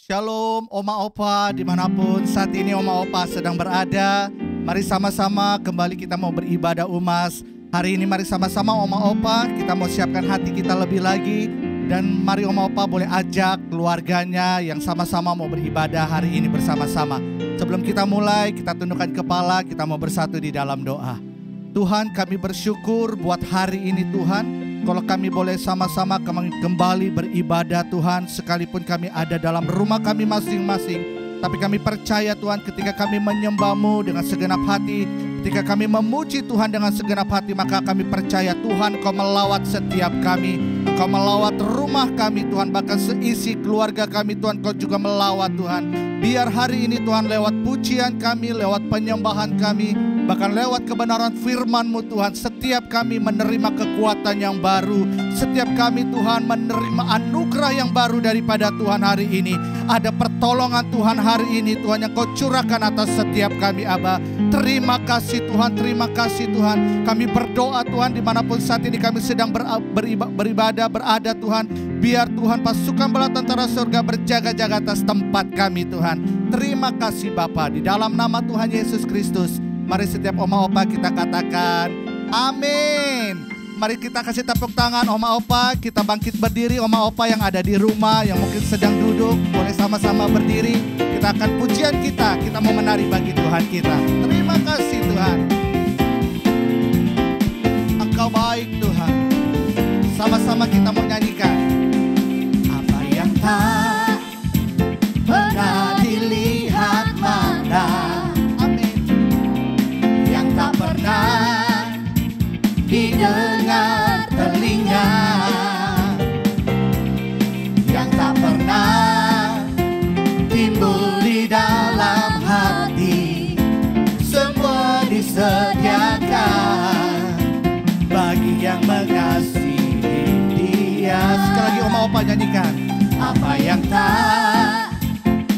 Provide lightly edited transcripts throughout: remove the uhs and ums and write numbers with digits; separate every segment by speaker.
Speaker 1: Shalom Oma Opa, dimanapun saat ini Oma Opa sedang berada. Mari sama-sama kembali kita mau beribadah umas. Hari ini mari sama-sama Oma Opa kita mau siapkan hati kita lebih lagi. Dan mari Oma Opa boleh ajak keluarganya yang sama-sama mau beribadah hari ini bersama-sama. Sebelum kita mulai, kita tundukkan kepala, kita mau bersatu di dalam doa. Tuhan, kami bersyukur buat hari ini Tuhan. Kalau kami boleh sama-sama kembali beribadah Tuhan, sekalipun kami ada dalam rumah kami masing-masing, tapi kami percaya Tuhan ketika kami menyembah-Mu dengan segenap hati, ketika kami memuji Tuhan dengan segenap hati, maka kami percaya Tuhan Kau melawat setiap kami, Kau melawat rumah kami Tuhan, bahkan seisi keluarga kami Tuhan Kau juga melawat Tuhan. Biar hari ini Tuhan lewat pujian kami, lewat penyembahan kami, bahkan lewat kebenaran firman-Mu Tuhan, setiap kami menerima kekuatan yang baru. Setiap kami Tuhan menerima anugerah yang baru daripada Tuhan hari ini. Ada pertolongan Tuhan hari ini Tuhan yang Kau curahkan atas setiap kami Aba. Terima kasih Tuhan, terima kasih Tuhan. Kami berdoa Tuhan dimanapun saat ini kami sedang beribadah, berada Tuhan. Biar Tuhan pasukan bala tentara surga berjaga-jaga atas tempat kami Tuhan. Terima kasih Bapa, di dalam nama Tuhan Yesus Kristus. Mari setiap Oma Opa kita katakan amin. Mari kita kasih tepuk tangan Oma Opa. Kita bangkit berdiri Oma Opa yang ada di rumah, yang mungkin sedang duduk, boleh sama-sama berdiri. Kita akan pujian kita mau menari bagi Tuhan kita. Terima kasih Tuhan, Engkau baik Tuhan. Sama-sama kita mau nyanyikan. Apa yang tak pernah dilihat mata, tak pernah didengar telinga, yang tak pernah timbul di dalam hati, semua disediakan bagi yang mengasihi Dia. Sekali lagi Oma Opa nyanyikan. Apa yang tak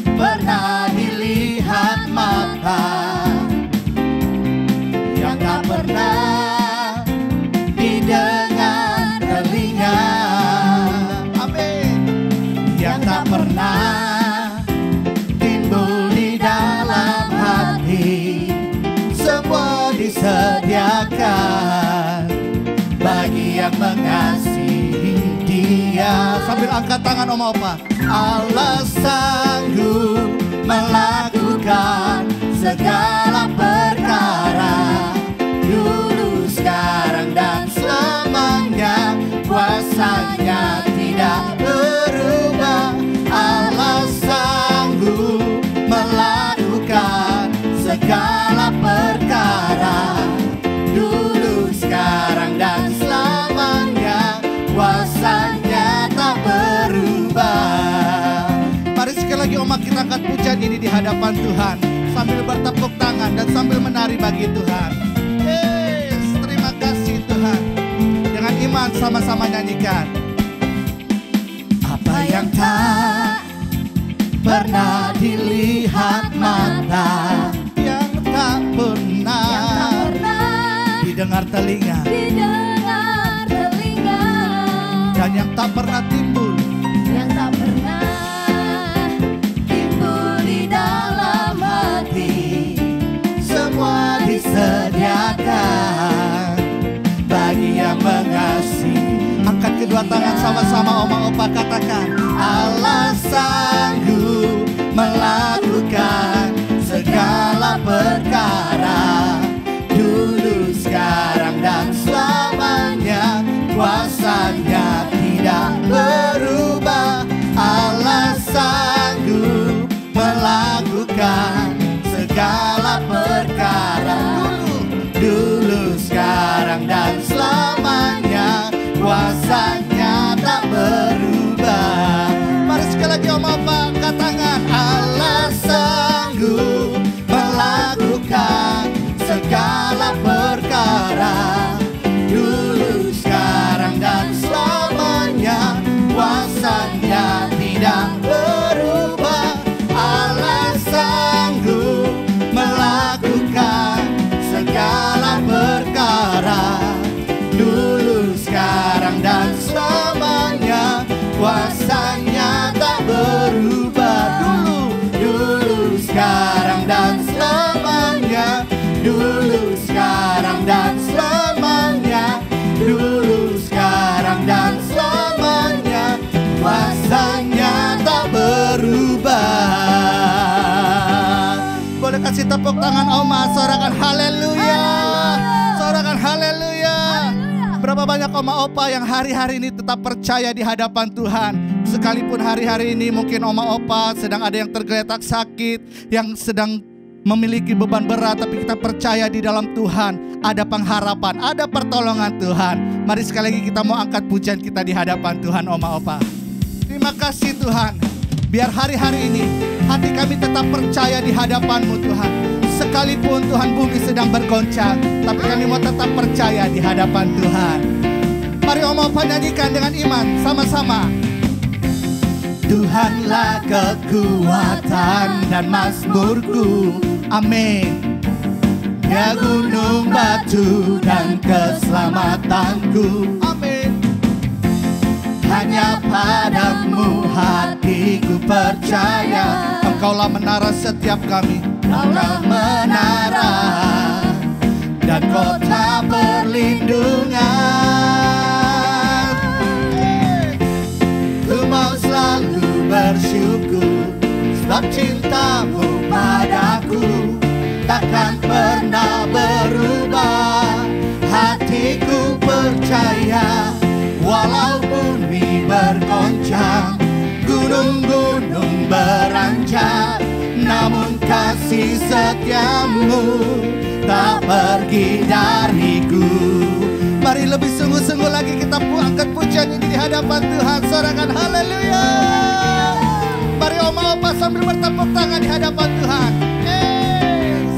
Speaker 1: pernah dilihat mata, tak pernah didengar telinga, amin, yang tak pernah timbul di dalam hati, semua disediakan bagi yang mengasihi Dia. Sambil angkat tangan Oma Opa. Allah sanggup melakukan segala perkara, dulu, sekarang, dan selamanya. Kuasanya tidak berubah. Allah sanggup melakukan segala perkara, dulu, sekarang, dan selamanya. Kuasanya tak berubah. Mari sekali lagi Oma kita angkat pujian ini di hadapan Tuhan, sambil bertepuk tangan dan sambil menari bagi Tuhan. Yes, terima kasih Tuhan. Dengan iman sama-sama nyanyikan. Apa yang tak pernah dilihat mata, yang tak pernah didengar telinga, dan yang tak pernah timbul,
Speaker 2: yang tak pernah timbul di dalam hati,
Speaker 1: semua disediakan bagi yang mengasihi. Angkat kedua tangan sama-sama Oma Opa katakan. Allah sanggup melakukan segala perkara, dulu, sekarang, dan selamanya. Kuasanya tidak berubah. Allah sanggup melakukan segala perkara, dulu, sekarang, dan selamanya. Kuasanya tak berubah. Mari sekali lagi Om Opa angkat tangan. Allah sanggup melakukan segala perkara, dulu, sekarang, dan selamanya. Kuasanya tidak berubah. Allah sanggup melakukan segala perkara, dulu, sekarang, dan selamanya. Kuasanya tak berubah. tangan Oma, sorakan haleluya. Sorakan haleluya. Berapa banyak Oma Opa yang hari-hari ini tetap percaya di hadapan Tuhan. Sekalipun hari-hari ini mungkin Oma Opa sedang ada yang tergeletak sakit, yang sedang memiliki beban berat, tapi kita percaya di dalam Tuhan ada pengharapan, ada pertolongan Tuhan. Mari sekali lagi kita mau angkat pujian kita di hadapan Tuhan Oma Opa. Terima kasih Tuhan. Biar hari-hari ini hati kami tetap percaya di hadapan-Mu Tuhan. Sekalipun Tuhan bumi sedang bergoncang, tapi kami mau tetap percaya di hadapan Tuhan. Mari Oma Opa nyanyikan dengan iman sama-sama. Tuhanlah kekuatan dan mazmurku, amin. Ya gunung batu dan keselamatanku, amin. Hanya padamu hatiku percaya. Engkaulah menara setiap kami, Engkaulah menara dan kota perlindungan. Ku mau selalu bersyukur, sebab cintamu padaku takkan pernah berubah. Hatiku percaya, walau bumi bergoncang, gunung-gunung beranjak, namun kasih setiamu tak pergi dariku. Mari lebih sungguh-sungguh lagi kita angkat pujian ini di hadapan Tuhan. Sorakan haleluya. Mari Oma Opa sambil bertepuk tangan di hadapan Tuhan. Yes.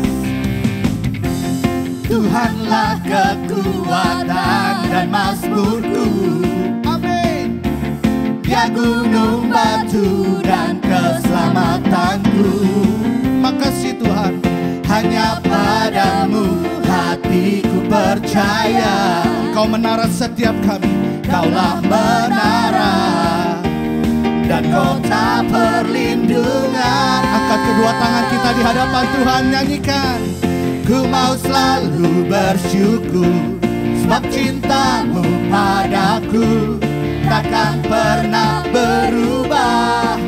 Speaker 1: Tuhanlah kekuatan dan mazmurku, amin. Ya gunung batu dan keselamatanku. Makasih Tuhan, hanya padamu hatiku percaya. Kau menara setiap kami, Kaulah menara dan kota perlindungan. Angkat kedua tangan kita di hadapan Tuhan, nyanyikan. Ku mau selalu bersyukur, sebab cintamu padaku takkan pernah berubah.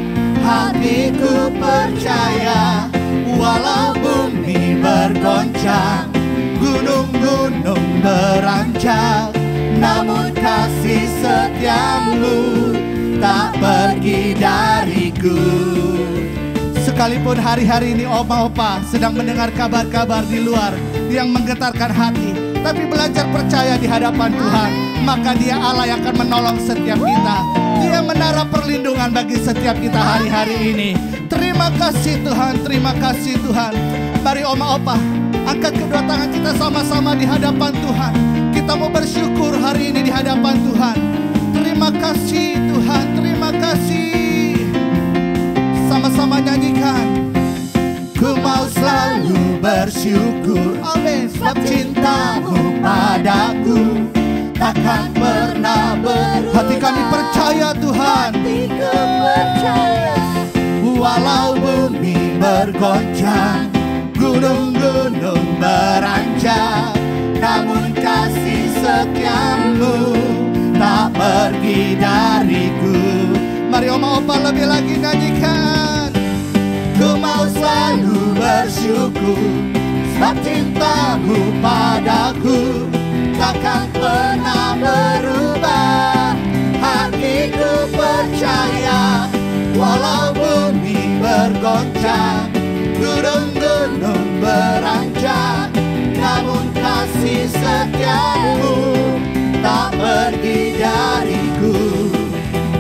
Speaker 1: Hatiku percaya, walau bumi bergoncang, gunung-gunung beranjak, namun kasih setiamu tak pergi dariku. Sekalipun hari-hari ini Oma Opa sedang mendengar kabar-kabar di luar yang menggetarkan hati, tapi belajar percaya di hadapan Tuhan, maka Dia Allah yang akan menolong setiap kita. Dia menara perlindungan bagi setiap kita hari-hari ini. Terima kasih Tuhan, terima kasih Tuhan. Mari Oma Opa angkat kedua tangan kita sama-sama di hadapan Tuhan. Kita mau bersyukur hari ini di hadapan Tuhan. Terima kasih Tuhan, terima kasih. Sama-sama nyanyikan. Ku mau selalu bersyukur, amin. Sebab cintamu padaku takkan pernah berubah. Hati kami percaya Tuhan, hatiku percaya, walau bumi bergoncang, gunung-gunung beranjak, namun kasih setiamu tak pergi dariku. Mari Oma Opa lebih lagi nyanyikan. Ku mau selalu bersyukur, sebab cintamu padaku takkan pernah berubah. Hatiku percaya, walau bumi bergoncang, gunung-gunung beranjak, namun kasih setiamu tak pergi dariku.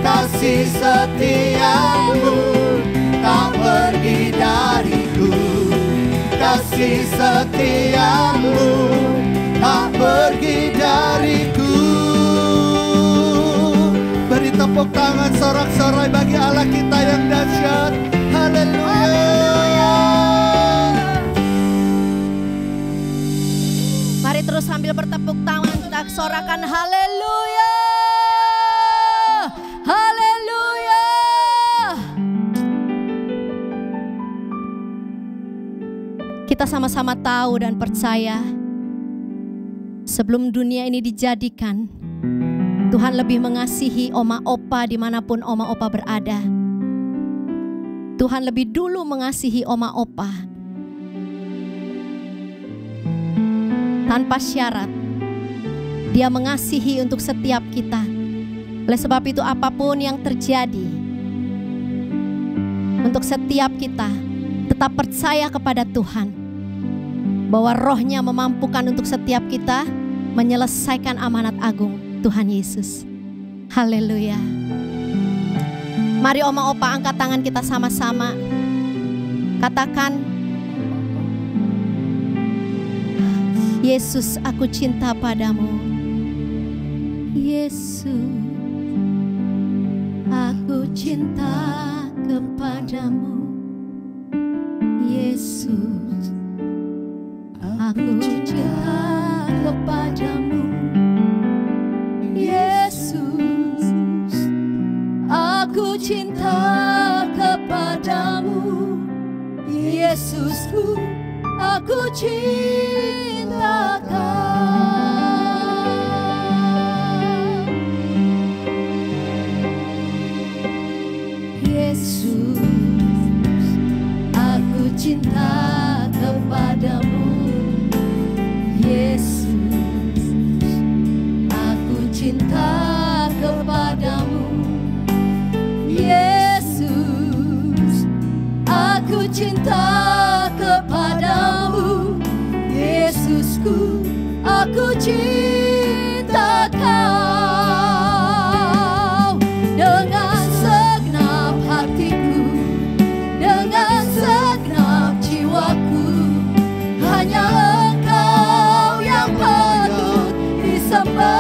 Speaker 1: Kasih setiamu tak pergi dariku. Kasih setiamu tak pergi dariku. Beri tepuk tangan sorak-sorai bagi Allah kita yang dahsyat. Haleluya.
Speaker 2: Mari terus sambil bertepuk tangan kita sorakan haleluya. Haleluya. Kita sama-sama tahu dan percaya, sebelum dunia ini dijadikan, Tuhan lebih mengasihi Oma Opa dimanapun Oma Opa berada. Tuhan lebih dulu mengasihi Oma Opa. tanpa syarat. Dia mengasihi untuk setiap kita. Oleh sebab itu apapun yang terjadi, untuk setiap kita tetap percaya kepada Tuhan, bahwa Roh-Nya memampukan untuk setiap kita menyelesaikan amanat agung Tuhan Yesus. Haleluya. Mari Oma Opa angkat tangan kita sama-sama. Katakan, Yesus, aku cinta padamu. Yesus, aku cinta kepadamu. Yesus, aku cinta kepadamu. Yesus, aku cinta kepadamu. Yesusku, aku cinta Kau. Yesus, aku cinta kepadamu. Yesus, aku cinta kepadamu. Yesus, aku cinta kepadamu. Yesusku, aku cinta Kau. Dengan segenap hatiku, dengan segenap jiwaku, hanya Engkau yang patut disembah.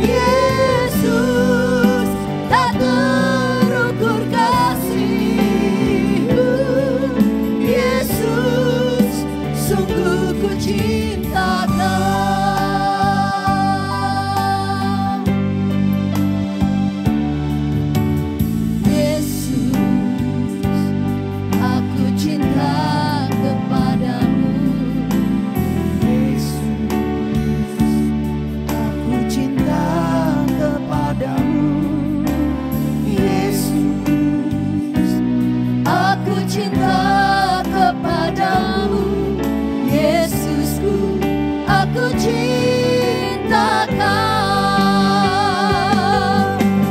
Speaker 2: Yesus, tak terukur kasih-Mu. Yesus, sungguh ku cinta Kau. Yesus, aku cinta kepadamu. Yesus, aku cinta kepadamu. Yesus, aku cinta kepadamu. Yesusku, aku cinta Kau.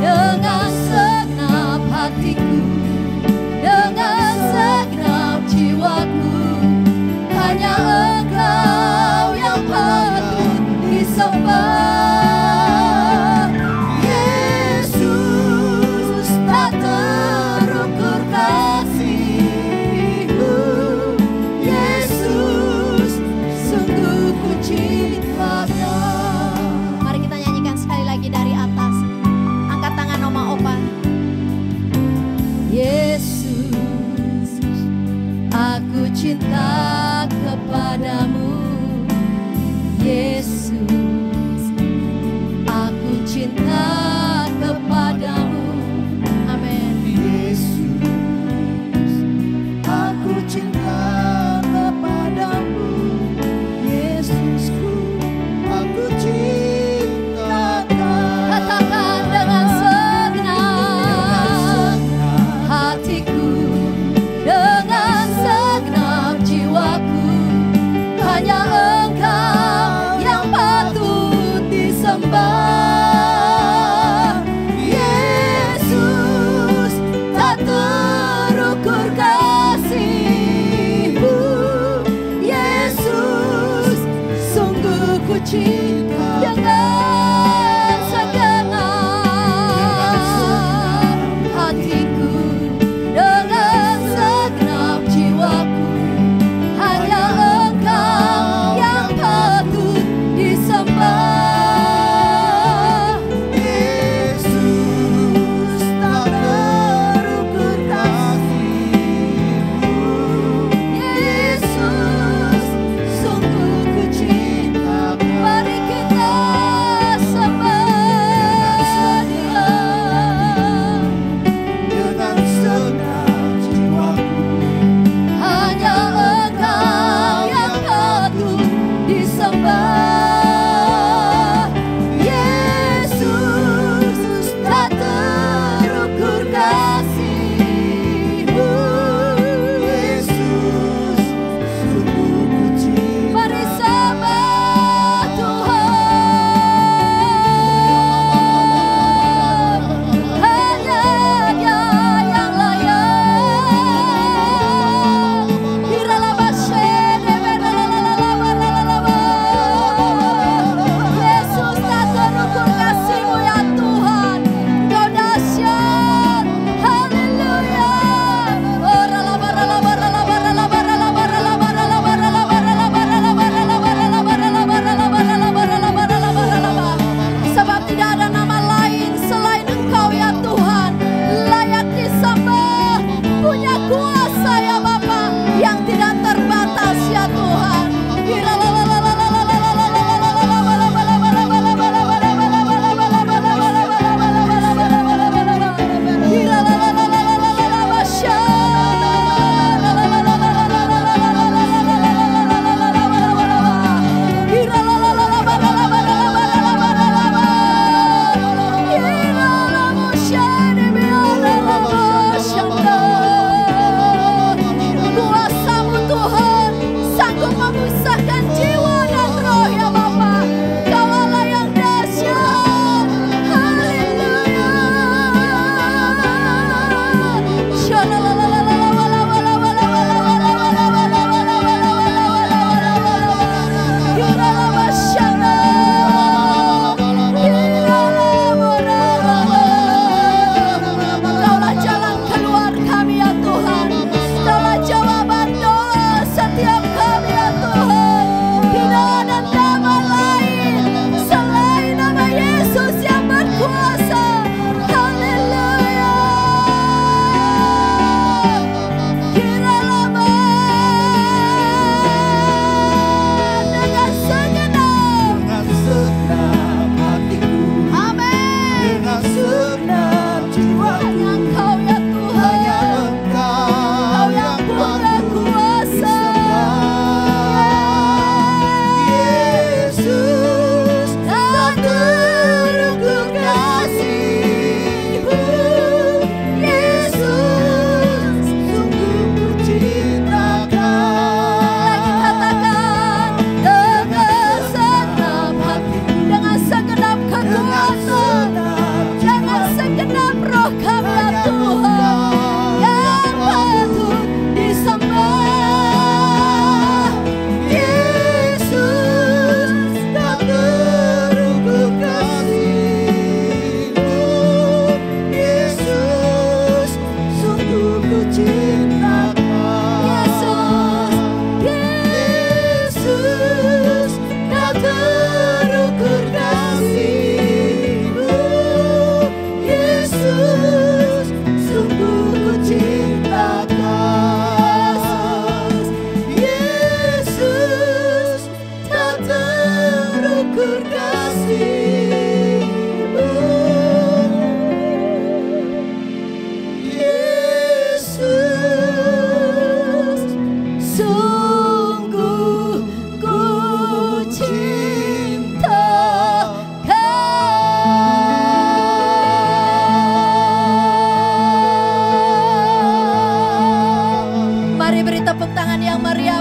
Speaker 2: Dengan segenap hatiku, dengan segenap jiwaku, hanya Engkau yang patut disembah. Yesus, tak terukur kasih-Mu. Yesus, sungguh ku cinta Kau. Mari kita nyanyikan sekali lagi dari atas. Angkat tangan Oma Opa. Yesus, aku cinta kepadamu. Yesus, aku cinta kepadamu. Amin. Yesus, aku cinta kepadamu. Yesusku, aku cinta Kau. Katakan dengan segenap hatiku, dengan segenap jiwaku,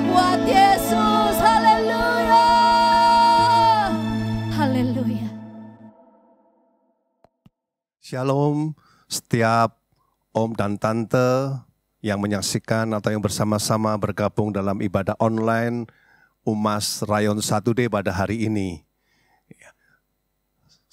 Speaker 2: buat Yesus. Haleluya. Haleluya.
Speaker 3: Shalom setiap om dan tante yang menyaksikan atau yang bersama-sama bergabung dalam ibadah online UMAS Rayon 1D pada hari ini.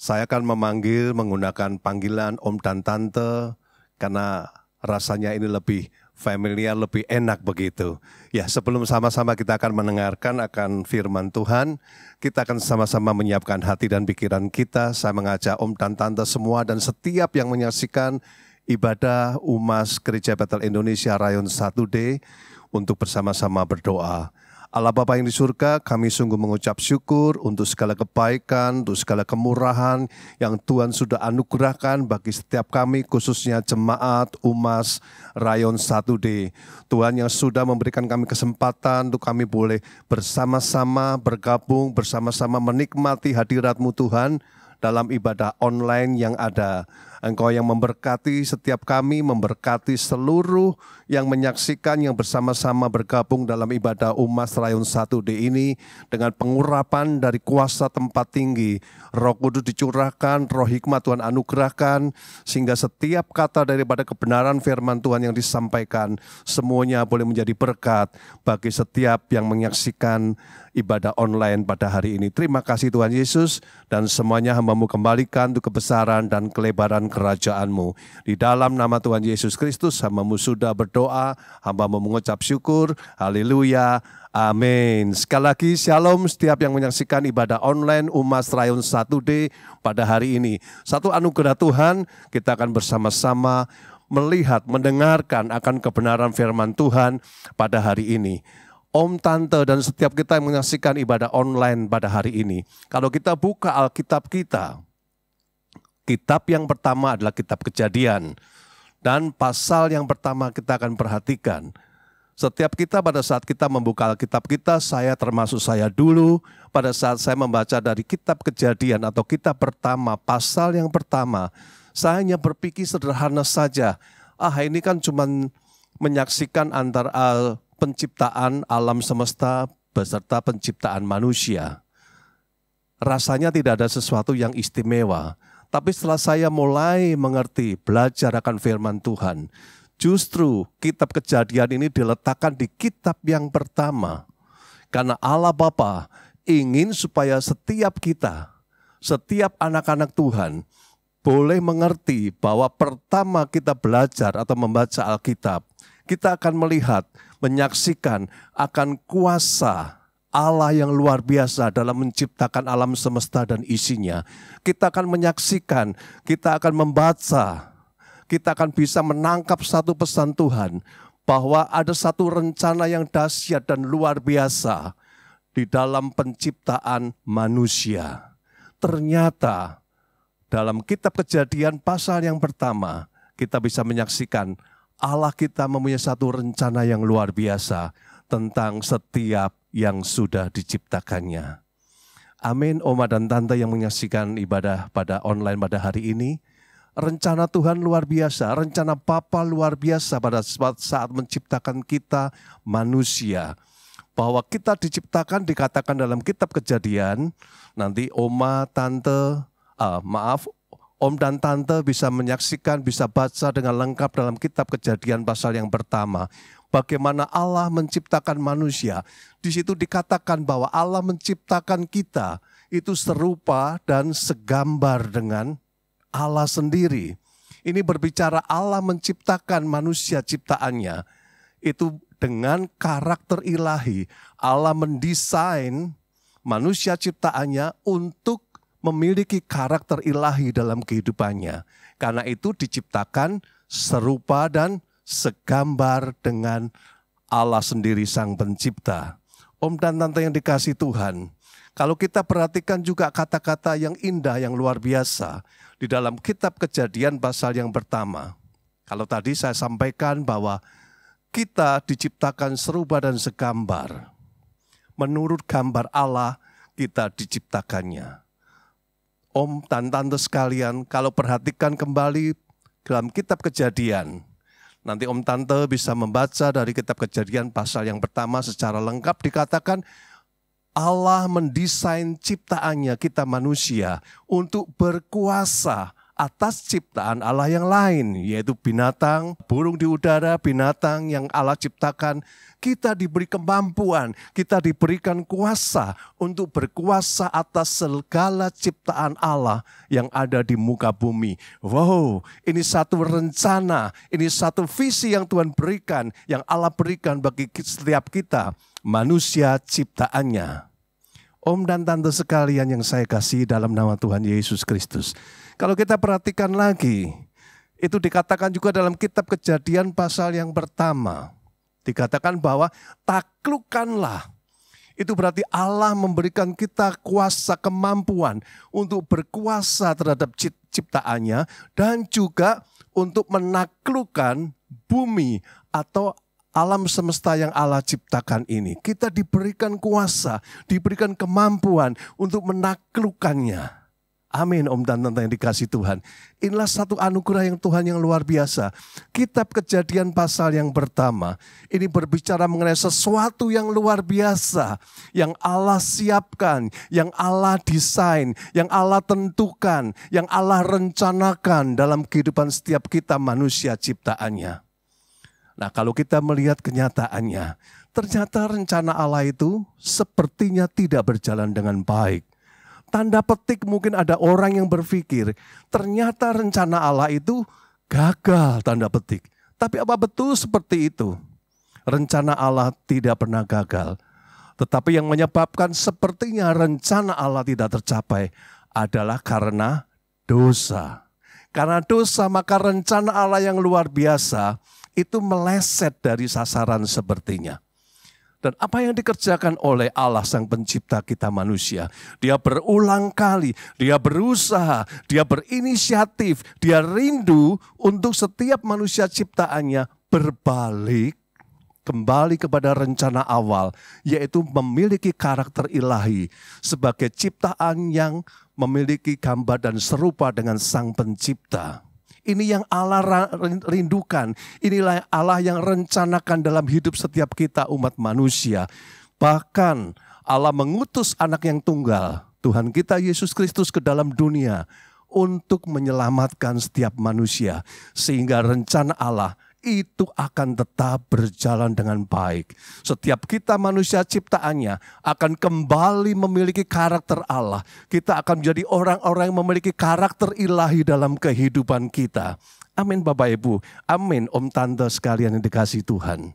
Speaker 3: Saya akan memanggil menggunakan panggilan om dan tante karena rasanya ini lebih familiar, lebih enak begitu. Ya, sebelum sama-sama kita akan mendengarkan akan firman Tuhan, kita akan sama-sama menyiapkan hati dan pikiran kita. Saya mengajak om dan tante semua dan setiap yang menyaksikan ibadah UMAS Gereja Bethel Indonesia Rayon 1D untuk bersama-sama berdoa. Allah Bapa yang di surga, kami sungguh mengucap syukur untuk segala kebaikan, untuk segala kemurahan yang Tuhan sudah anugerahkan bagi setiap kami, khususnya jemaat UMAS Rayon 1D. Tuhan yang sudah memberikan kami kesempatan untuk kami boleh bersama-sama bergabung, bersama-sama menikmati hadirat-Mu Tuhan dalam ibadah online yang ada. Engkau yang memberkati setiap kami, memberkati seluruh yang menyaksikan, yang bersama-sama bergabung dalam ibadah UMAS Rayon 1D ini dengan pengurapan dari kuasa tempat tinggi. Roh Kudus dicurahkan, roh hikmat Tuhan anugerahkan, sehingga setiap kata daripada kebenaran firman Tuhan yang disampaikan, semuanya boleh menjadi berkat bagi setiap yang menyaksikan ibadah online pada hari ini. Terima kasih Tuhan Yesus, dan semuanya hamba-Mu kembalikan untuk kebesaran dan kelebaran kerajaan-Mu. Di dalam nama Tuhan Yesus Kristus, hamba-Mu sudah berdoa, hamba-Mu mengucap syukur, haleluya, amin. Sekali lagi, shalom setiap yang menyaksikan ibadah online UMAS Rayon 1D pada hari ini. Satu anugerah Tuhan, kita akan bersama-sama melihat, mendengarkan akan kebenaran firman Tuhan pada hari ini. Om, tante, dan setiap kita yang menyaksikan ibadah online pada hari ini, kalau kita buka Alkitab kita, kitab yang pertama adalah kitab Kejadian. Dan pasal yang pertama kita akan perhatikan. Setiap kita pada saat kita membuka Alkitab kita, saya termasuk saya dulu, pada saat saya membaca dari kitab Kejadian atau kitab pertama, pasal yang pertama, saya hanya berpikir sederhana saja. Ini kan cuma menyaksikan antara penciptaan alam semesta beserta penciptaan manusia. Rasanya tidak ada sesuatu yang istimewa. Tapi setelah saya mulai mengerti, belajar akan firman Tuhan, justru kitab Kejadian ini diletakkan di kitab yang pertama. Karena Allah Bapa ingin supaya setiap kita, setiap anak-anak Tuhan, boleh mengerti bahwa pertama kita belajar atau membaca Alkitab, kita akan melihat, menyaksikan akan kuasa Allah yang luar biasa dalam menciptakan alam semesta dan isinya. Kita akan menyaksikan, kita akan membaca, kita akan bisa menangkap satu pesan Tuhan, bahwa ada satu rencana yang dahsyat dan luar biasa di dalam penciptaan manusia. Ternyata dalam kitab Kejadian pasal yang pertama, kita bisa menyaksikan Allah kita mempunyai satu rencana yang luar biasa tentang setiap yang sudah diciptakannya. Amin, Oma dan Tante yang menyaksikan ibadah pada online pada hari ini. Rencana Tuhan luar biasa, rencana Bapa luar biasa pada saat menciptakan kita manusia. Bahwa kita diciptakan dikatakan dalam kitab Kejadian, nanti Oma, Tante, Om dan Tante bisa menyaksikan, bisa baca dengan lengkap dalam kitab Kejadian pasal yang pertama. Bagaimana Allah menciptakan manusia. Di situ dikatakan bahwa Allah menciptakan kita itu serupa dan segambar dengan Allah sendiri. Ini berbicara Allah menciptakan manusia ciptaannya. Itu dengan karakter ilahi. Allah mendesain manusia ciptaannya untuk memiliki karakter ilahi dalam kehidupannya. Karena itu diciptakan serupa dan segambar dengan Allah sendiri sang pencipta. Om dan Tante yang dikasih Tuhan, kalau kita perhatikan juga kata-kata yang indah, yang luar biasa di dalam kitab Kejadian pasal yang pertama. Kalau tadi saya sampaikan bahwa kita diciptakan serupa dan segambar. Menurut gambar Allah kita diciptakannya. Om dan Tante sekalian, kalau perhatikan kembali dalam kitab Kejadian, Nanti Om Tante bisa membaca dari kitab Kejadian pasal yang pertama secara lengkap, dikatakan Allah mendesain ciptaannya kita manusia untuk berkuasa atas ciptaan Allah yang lain, yaitu binatang, burung di udara, binatang yang Allah ciptakan. Kita diberi kemampuan, kita diberikan kuasa untuk berkuasa atas segala ciptaan Allah yang ada di muka bumi. Wow, ini satu rencana, ini satu visi yang Tuhan berikan, yang Allah berikan bagi setiap kita, manusia ciptaannya. Om dan Tante sekalian yang saya kasih dalam nama Tuhan Yesus Kristus. Kalau kita perhatikan lagi, itu dikatakan juga dalam kitab Kejadian pasal yang pertama. Dikatakan bahwa taklukkanlah. Itu berarti Allah memberikan kita kuasa, kemampuan untuk berkuasa terhadap ciptaannya dan juga untuk menaklukkan bumi atau alam semesta yang Allah ciptakan ini. Kita diberikan kuasa, diberikan kemampuan untuk menaklukkannya. Amin, Om dan Tante yang dikasih Tuhan. Inilah satu anugerah yang Tuhan yang luar biasa. Kitab Kejadian pasal yang pertama, ini berbicara mengenai sesuatu yang luar biasa. Yang Allah siapkan, yang Allah desain, yang Allah tentukan, yang Allah rencanakan dalam kehidupan setiap kita manusia ciptaannya. Nah, kalau kita melihat kenyataannya, ternyata rencana Allah itu sepertinya tidak berjalan dengan baik. Tanda petik mungkin ada orang yang berpikir, ternyata rencana Allah itu gagal, tanda petik. Tapi apa betul seperti itu? Rencana Allah tidak pernah gagal. Tetapi yang menyebabkan sepertinya rencana Allah tidak tercapai adalah karena dosa. Karena dosa maka rencana Allah yang luar biasa itu meleset dari sasaran sepertinya. Dan apa yang dikerjakan oleh Allah Sang Pencipta kita manusia, Dia berulang kali, Dia berusaha, Dia berinisiatif, Dia rindu untuk setiap manusia ciptaannya berbalik kembali kepada rencana awal, yaitu memiliki karakter ilahi sebagai ciptaan yang memiliki gambar dan serupa dengan Sang Pencipta. Ini yang Allah rindukan. Inilah Allah yang rencanakan dalam hidup setiap kita umat manusia. Bahkan Allah mengutus anak yang tunggal, Tuhan kita Yesus Kristus ke dalam dunia untuk menyelamatkan setiap manusia. Sehingga rencana Allah itu akan tetap berjalan dengan baik. Setiap kita manusia ciptaannya akan kembali memiliki karakter Allah. Kita akan menjadi orang-orang yang memiliki karakter ilahi dalam kehidupan kita. Amin Bapak Ibu. Amin Om Tante sekalian yang dikasihi Tuhan.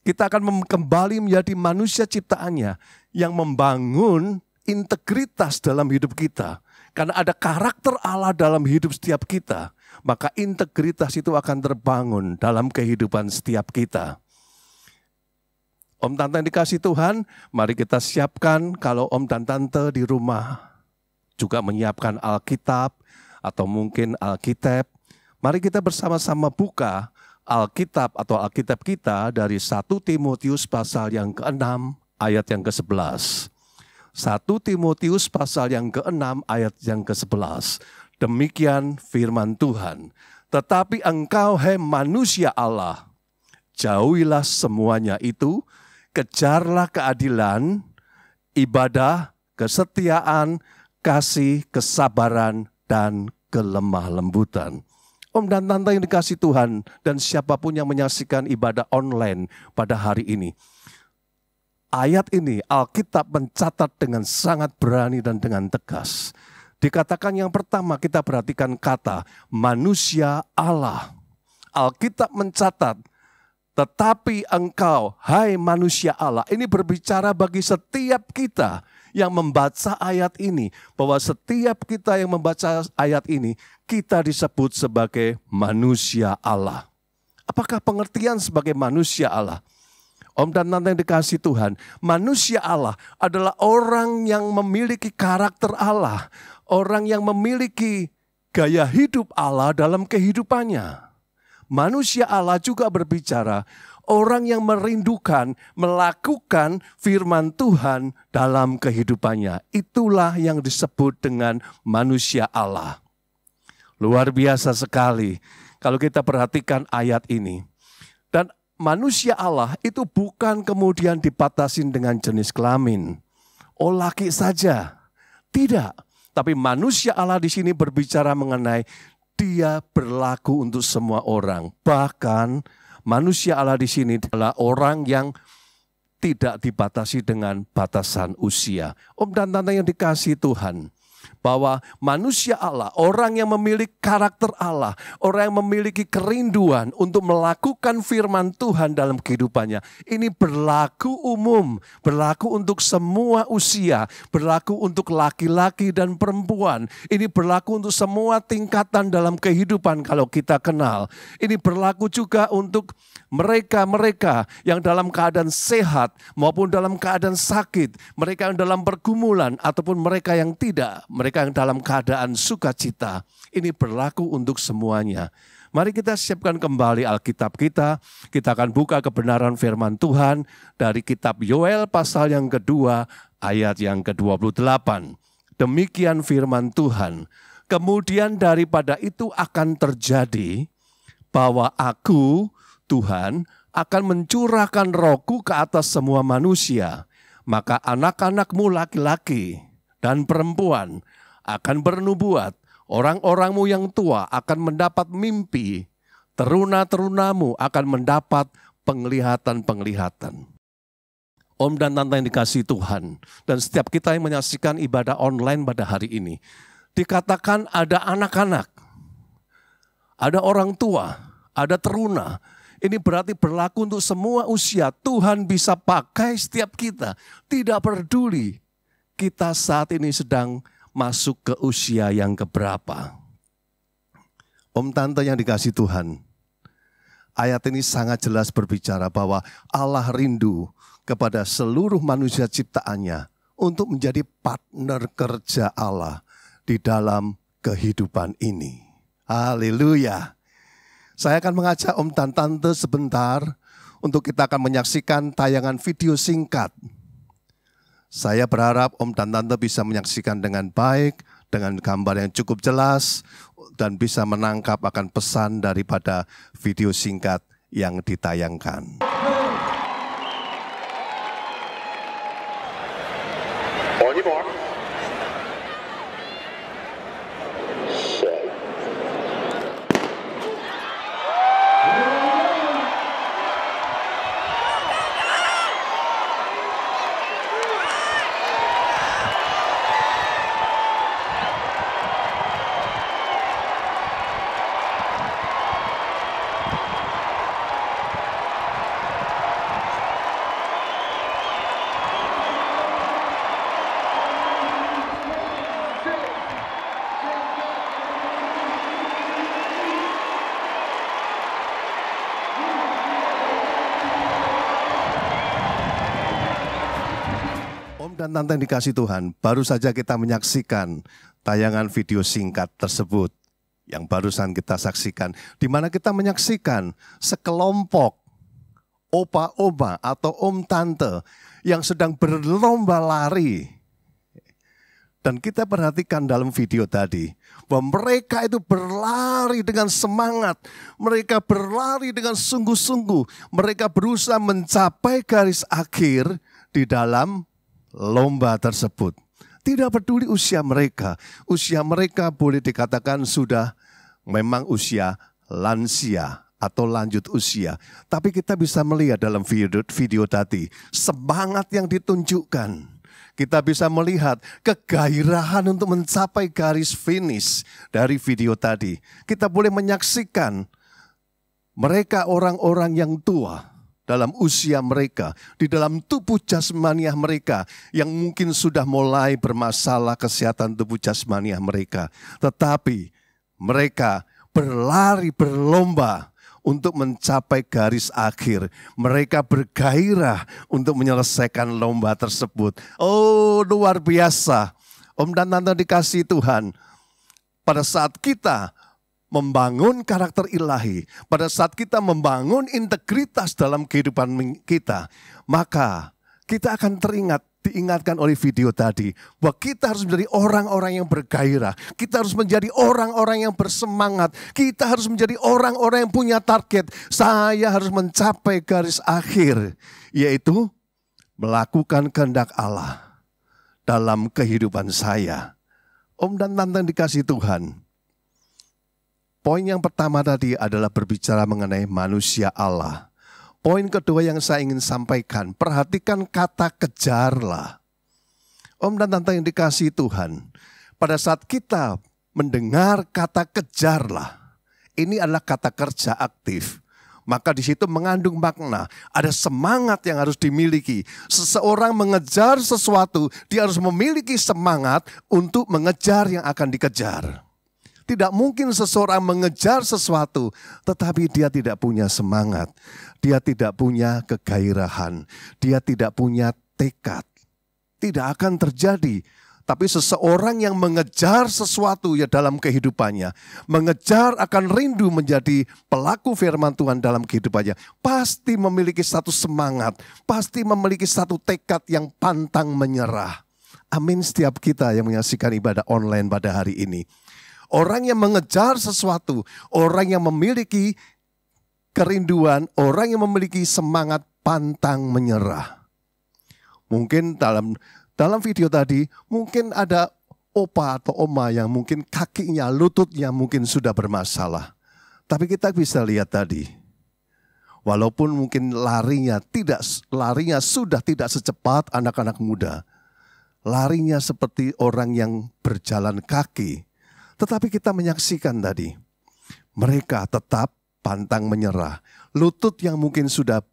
Speaker 3: Kita akan kembali menjadi manusia ciptaannya yang membangun integritas dalam hidup kita. Karena ada karakter Allah dalam hidup setiap kita, maka integritas itu akan terbangun dalam kehidupan setiap kita. Om Tante yang dikasih Tuhan, mari kita siapkan kalau Om dan Tante di rumah juga menyiapkan Alkitab atau mungkin Alkitab. Mari kita bersama-sama buka Alkitab atau Alkitab kita dari 1 Timotius pasal yang ke-6 ayat yang ke-11. 1 Timotius pasal yang ke-6 ayat yang ke-11. Demikian firman Tuhan. Tetapi engkau hai manusia Allah, jauhilah semuanya itu, kejarlah keadilan, ibadah, kesetiaan, kasih, kesabaran, dan kelemah lembutan. Om dan Tante yang dikasih Tuhan dan siapapun yang menyaksikan ibadah online pada hari ini. Ayat ini Alkitab mencatat dengan sangat berani dan dengan tegas. Dikatakan yang pertama kita perhatikan kata manusia Allah. Alkitab mencatat, tetapi engkau hai manusia Allah. Ini berbicara bagi setiap kita yang membaca ayat ini. Bahwa setiap kita yang membaca ayat ini, kita disebut sebagai manusia Allah. Apakah pengertian sebagai manusia Allah? Om dan Tante yang dikasih Tuhan, manusia Allah adalah orang yang memiliki karakter Allah. Orang yang memiliki gaya hidup Allah dalam kehidupannya. Manusia Allah juga berbicara, orang yang merindukan, melakukan firman Tuhan dalam kehidupannya. Itulah yang disebut dengan manusia Allah. Luar biasa sekali. Kalau kita perhatikan ayat ini. Dan manusia Allah itu bukan kemudian dibatasin dengan jenis kelamin. Oh, laki saja. Tidak. Tapi manusia Allah di sini berbicara mengenai dia berlaku untuk semua orang. Bahkan manusia Allah di sini adalah orang yang tidak dibatasi dengan batasan usia. Om dan tante yang dikasihi Tuhan, bahwa manusia Allah, orang yang memiliki karakter Allah, orang yang memiliki kerinduan untuk melakukan firman Tuhan dalam kehidupannya, ini berlaku umum, berlaku untuk semua usia, berlaku untuk laki-laki dan perempuan, ini berlaku untuk semua tingkatan dalam kehidupan kalau kita kenal. Ini berlaku juga untuk mereka-mereka yang dalam keadaan sehat maupun dalam keadaan sakit, mereka yang dalam pergumulan ataupun mereka yang tidak, mereka yang dalam keadaan sukacita. Ini berlaku untuk semuanya. Mari kita siapkan kembali Alkitab kita. Kita akan buka kebenaran firman Tuhan dari kitab Yoel pasal yang kedua ayat yang ke-28. Demikian firman Tuhan. Kemudian daripada itu akan terjadi bahwa aku, Tuhan, akan mencurahkan rohku ke atas semua manusia. Maka anak-anakmu laki-laki dan perempuan akan bernubuat. Orang-orangmu yang tua akan mendapat mimpi. Teruna-terunamu akan mendapat penglihatan-penglihatan. Om dan tante yang dikasihi Tuhan, dan setiap kita yang menyaksikan ibadah online pada hari ini, dikatakan ada anak-anak, ada orang tua, ada teruna. Ini berarti berlaku untuk semua usia. Tuhan bisa pakai setiap kita. Tidak peduli kita saat ini sedang masuk ke usia yang keberapa. Om tante yang dikasihi Tuhan, ayat ini sangat jelas berbicara bahwa Allah rindu kepada seluruh manusia ciptaannya untuk menjadi partner kerja Allah di dalam kehidupan ini. Haleluya. Saya akan mengajak Om dan Tante sebentar untuk kita akan menyaksikan tayangan video singkat. Saya berharap Om dan Tante bisa menyaksikan dengan baik, dengan gambar yang cukup jelas, dan bisa menangkap akan pesan daripada video singkat yang ditayangkan.
Speaker 4: On your mark.
Speaker 3: Dan tante yang dikasihi Tuhan, baru saja kita menyaksikan tayangan video singkat tersebut yang barusan kita saksikan, di mana kita menyaksikan sekelompok opa-oma atau om tante yang sedang berlomba lari. Dan kita perhatikan dalam video tadi, bahwa mereka itu berlari dengan semangat, mereka berlari dengan sungguh-sungguh, mereka berusaha mencapai garis akhir di dalam lomba tersebut. Tidak peduli usia mereka boleh dikatakan sudah memang usia lansia atau lanjut usia. Tapi kita bisa melihat dalam video tadi, semangat yang ditunjukkan. Kita bisa melihat kegairahan untuk mencapai garis finish dari video tadi. Kita boleh menyaksikan mereka orang-orang yang tua, dalam usia mereka, di dalam tubuh jasmaniah mereka, yang mungkin sudah mulai bermasalah kesehatan tubuh jasmaniah mereka. Tetapi mereka berlari berlomba untuk mencapai garis akhir. Mereka bergairah untuk menyelesaikan lomba tersebut. Oh, luar biasa. Om dan tante dikasihi Tuhan, pada saat kita membangun karakter ilahi, pada saat kita membangun integritas dalam kehidupan kita, maka kita akan teringat diingatkan oleh video tadi, bahwa kita harus menjadi orang-orang yang bergairah, kita harus menjadi orang-orang yang bersemangat, kita harus menjadi orang-orang yang punya target. Saya harus mencapai garis akhir, yaitu melakukan kehendak Allah dalam kehidupan saya. Om dan Tante dikasih Tuhan, poin yang pertama tadi adalah berbicara mengenai manusia Allah. Poin kedua yang saya ingin sampaikan, perhatikan kata kejarlah. Om dan Tante yang dikasihi Tuhan, pada saat kita mendengar kata kejarlah, ini adalah kata kerja aktif. Maka di situ mengandung makna, ada semangat yang harus dimiliki. Seseorang mengejar sesuatu, dia harus memiliki semangat untuk mengejar yang akan dikejar. Tidak mungkin seseorang mengejar sesuatu, tetapi dia tidak punya semangat. Dia tidak punya kegairahan. Dia tidak punya tekad. Tidak akan terjadi. Tapi seseorang yang mengejar sesuatu ya dalam kehidupannya, mengejar akan rindu menjadi pelaku firman Tuhan dalam kehidupannya, pasti memiliki satu semangat, pasti memiliki satu tekad yang pantang menyerah. Amin setiap kita yang menyaksikan ibadah online pada hari ini. Orang yang mengejar sesuatu, orang yang memiliki kerinduan, orang yang memiliki semangat pantang menyerah. Mungkin dalam video tadi, mungkin ada opa atau oma yang mungkin kakinya, lututnya mungkin sudah bermasalah. Tapi kita bisa lihat tadi, walaupun mungkin larinya sudah tidak secepat anak-anak muda. Larinya seperti orang yang berjalan kaki. Tetapi kita menyaksikan tadi, mereka tetap pantang menyerah. Lutut yang mungkin sudah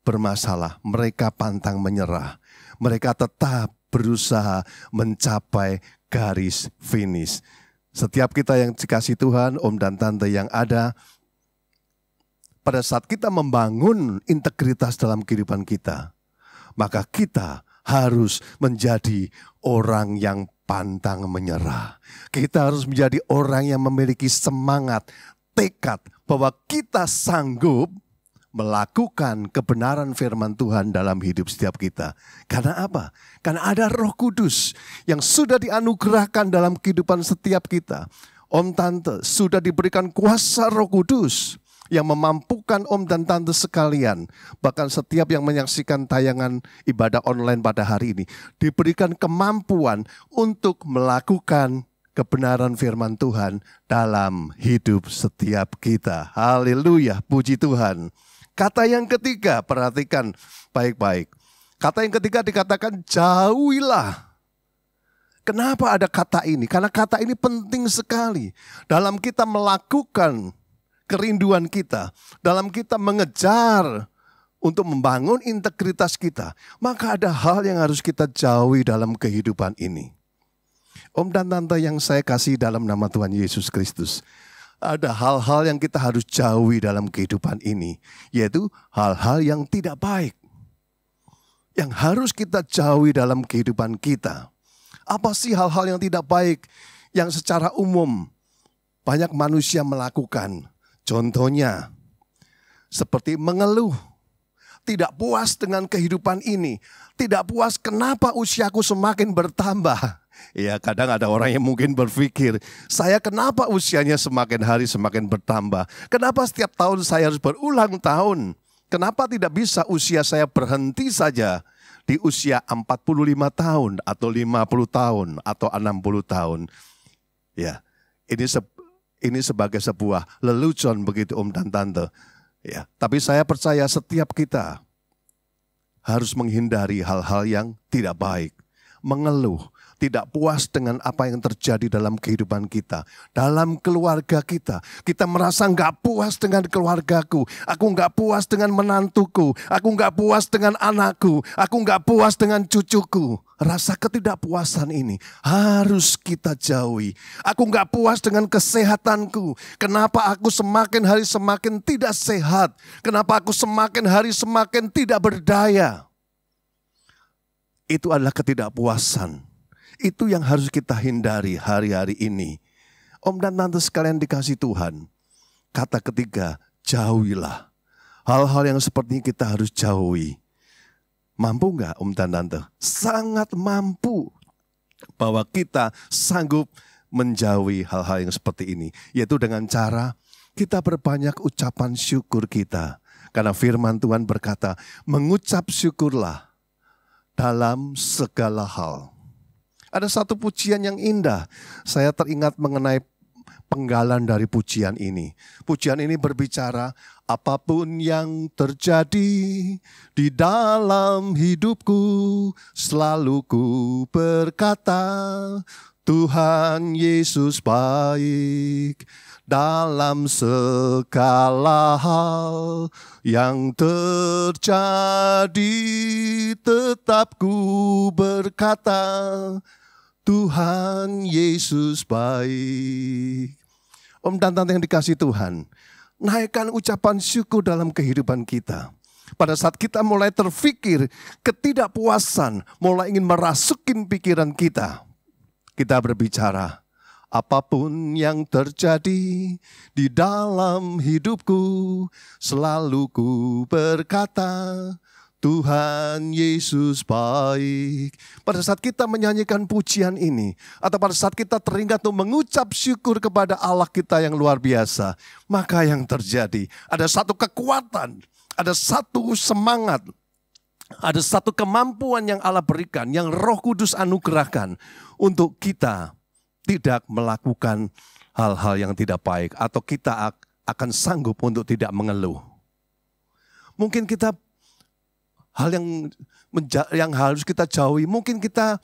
Speaker 3: bermasalah, mereka pantang menyerah. Mereka tetap berusaha mencapai garis finish. Setiap kita yang dikasih Tuhan, Om dan Tante yang ada, pada saat kita membangun integritas dalam kehidupan kita, maka kita harus menjadi orang yang pantang menyerah. Kita harus menjadi orang yang memiliki semangat, tekad bahwa kita sanggup melakukan kebenaran firman Tuhan dalam hidup setiap kita. Karena apa? Karena ada Roh Kudus yang sudah dianugerahkan dalam kehidupan setiap kita. Om Tante sudah diberikan kuasa Roh Kudus yang memampukan Om dan Tante sekalian, bahkan setiap yang menyaksikan tayangan ibadah online pada hari ini, diberikan kemampuan untuk melakukan kebenaran firman Tuhan dalam hidup setiap kita. Haleluya, puji Tuhan. Kata yang ketiga, perhatikan baik-baik. Kata yang ketiga dikatakan jauhilah. Kenapa ada kata ini? Karena kata ini penting sekali dalam kita melakukan kerinduan kita, dalam kita mengejar untuk membangun integritas kita, maka ada hal yang harus kita jauhi dalam kehidupan ini. Om dan Tante yang saya kasih dalam nama Tuhan Yesus Kristus, ada hal-hal yang kita harus jauhi dalam kehidupan ini, yaitu hal-hal yang tidak baik, yang harus kita jauhi dalam kehidupan kita. Apa sih hal-hal yang tidak baik yang secara umum banyak manusia melakukan? Contohnya, seperti mengeluh, tidak puas dengan kehidupan ini, tidak puas kenapa usiaku semakin bertambah. Ya, kadang ada orang yang mungkin berpikir, saya kenapa usianya semakin hari semakin bertambah? Kenapa setiap tahun saya harus berulang tahun? Kenapa tidak bisa usia saya berhenti saja di usia 45 tahun atau 50 tahun atau 60 tahun? Ya, ini sebagai sebuah lelucon begitu Om dan Tante. Ya, tapi saya percaya setiap kita harus menghindari hal-hal yang tidak baik. Mengeluh, tidak puas dengan apa yang terjadi dalam kehidupan kita, dalam keluarga kita. Kita merasa nggak puas dengan keluargaku, aku nggak puas dengan menantuku, aku nggak puas dengan anakku, aku nggak puas dengan cucuku. Rasa ketidakpuasan ini harus kita jauhi. Aku nggak puas dengan kesehatanku. Kenapa aku semakin hari semakin tidak sehat? Kenapa aku semakin hari semakin tidak berdaya? Itu adalah ketidakpuasan. Itu yang harus kita hindari hari-hari ini. Om dan Tante sekalian dikasih Tuhan. Kata ketiga, jauhilah. Hal-hal yang seperti ini kita harus jauhi. Mampu nggak Om dan Tante? Sangat mampu bahwa kita sanggup menjauhi hal-hal yang seperti ini. Yaitu dengan cara kita berbanyak ucapan syukur kita. Karena firman Tuhan berkata, mengucap syukurlah dalam segala hal. Ada satu pujian yang indah. Saya teringat mengenai penggalan dari pujian ini. Pujian ini berbicara, apapun yang terjadi di dalam hidupku, selalu ku berkata, Tuhan Yesus baik. Dalam segala hal yang terjadi, tetap ku berkata, Tuhan Yesus baik. Om dan Tante yang dikasihi Tuhan, naikkan ucapan syukur dalam kehidupan kita. Pada saat kita mulai terfikir ketidakpuasan, mulai ingin merasukin pikiran kita berbicara, apapun yang terjadi di dalam hidupku, selalu ku berkata, Tuhan Yesus baik. Pada saat kita menyanyikan pujian ini, atau pada saat kita teringat untuk mengucap syukur kepada Allah kita yang luar biasa, maka yang terjadi, ada satu kekuatan, ada satu semangat, ada satu kemampuan yang Allah berikan, yang Roh Kudus anugerahkan untuk kita tidak melakukan hal-hal yang tidak baik, atau kita akan sanggup untuk tidak mengeluh. Mungkin kita hal yang harus kita jauhi, mungkin kita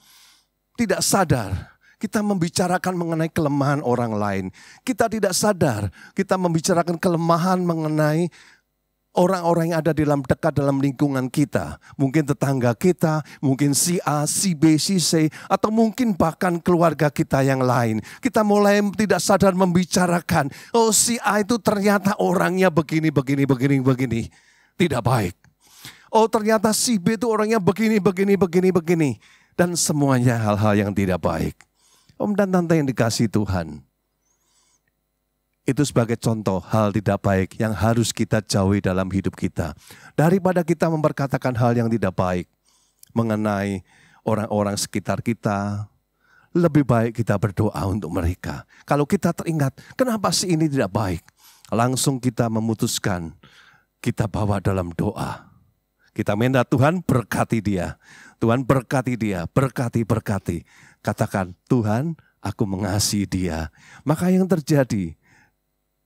Speaker 3: tidak sadar. Kita membicarakan mengenai kelemahan orang lain. Kita tidak sadar, kita membicarakan kelemahan mengenai orang-orang yang ada dekat dalam lingkungan kita. Mungkin tetangga kita, mungkin si A, si B, si C, atau mungkin bahkan keluarga kita yang lain. Kita mulai tidak sadar membicarakan, oh si A itu ternyata orangnya begini. Tidak baik. Oh ternyata si B itu orangnya begini. Dan semuanya hal-hal yang tidak baik. Om dan Tante yang dikasihi Tuhan, itu sebagai contoh hal tidak baik yang harus kita jauhi dalam hidup kita. Daripada kita memperkatakan hal yang tidak baik mengenai orang-orang sekitar kita, lebih baik kita berdoa untuk mereka. Kalau kita teringat, kenapa sih ini tidak baik? Langsung kita memutuskan, kita bawa dalam doa. Kita minta Tuhan berkati dia. Tuhan berkati dia, berkati. Katakan, Tuhan aku mengasihi dia. Maka yang terjadi,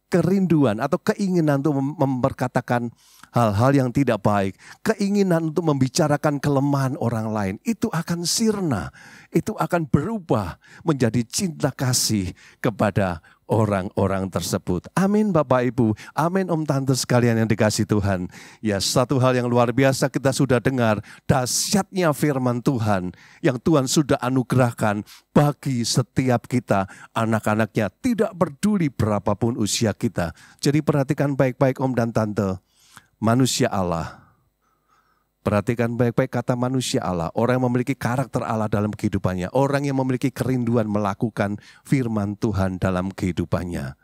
Speaker 3: kerinduan atau keinginan untuk memperkatakan hal-hal yang tidak baik, keinginan untuk membicarakan kelemahan orang lain, itu akan sirna, itu akan berubah menjadi cinta kasih kepada orang-orang tersebut. Amin Bapak Ibu, amin Om Tante sekalian yang dikasihi Tuhan. Ya, satu hal yang luar biasa kita sudah dengar, dahsyatnya firman Tuhan yang Tuhan sudah anugerahkan bagi setiap kita, anak-anaknya, tidak peduli berapapun usia kita. Jadi perhatikan baik-baik Om dan Tante, manusia Allah. Perhatikan baik-baik kata manusia Allah, orang yang memiliki karakter Allah dalam kehidupannya, orang yang memiliki kerinduan melakukan firman Tuhan dalam kehidupannya.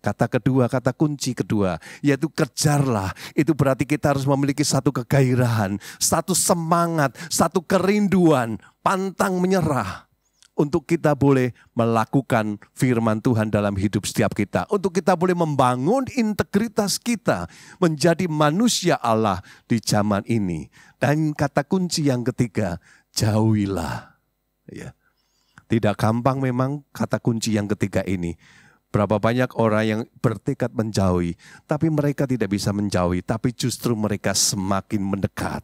Speaker 3: Kata kedua, kata kunci kedua, yaitu kejarlah. Itu berarti kita harus memiliki satu kegairahan, satu semangat, satu kerinduan, pantang menyerah. Untuk kita boleh melakukan firman Tuhan dalam hidup setiap kita. Untuk kita boleh membangun integritas kita menjadi manusia Allah di zaman ini. Dan kata kunci yang ketiga, jauhilah. Ya. Tidak gampang memang kata kunci yang ketiga ini. Berapa banyak orang yang bertekad menjauhi, tapi mereka tidak bisa menjauhi, tapi justru mereka semakin mendekat.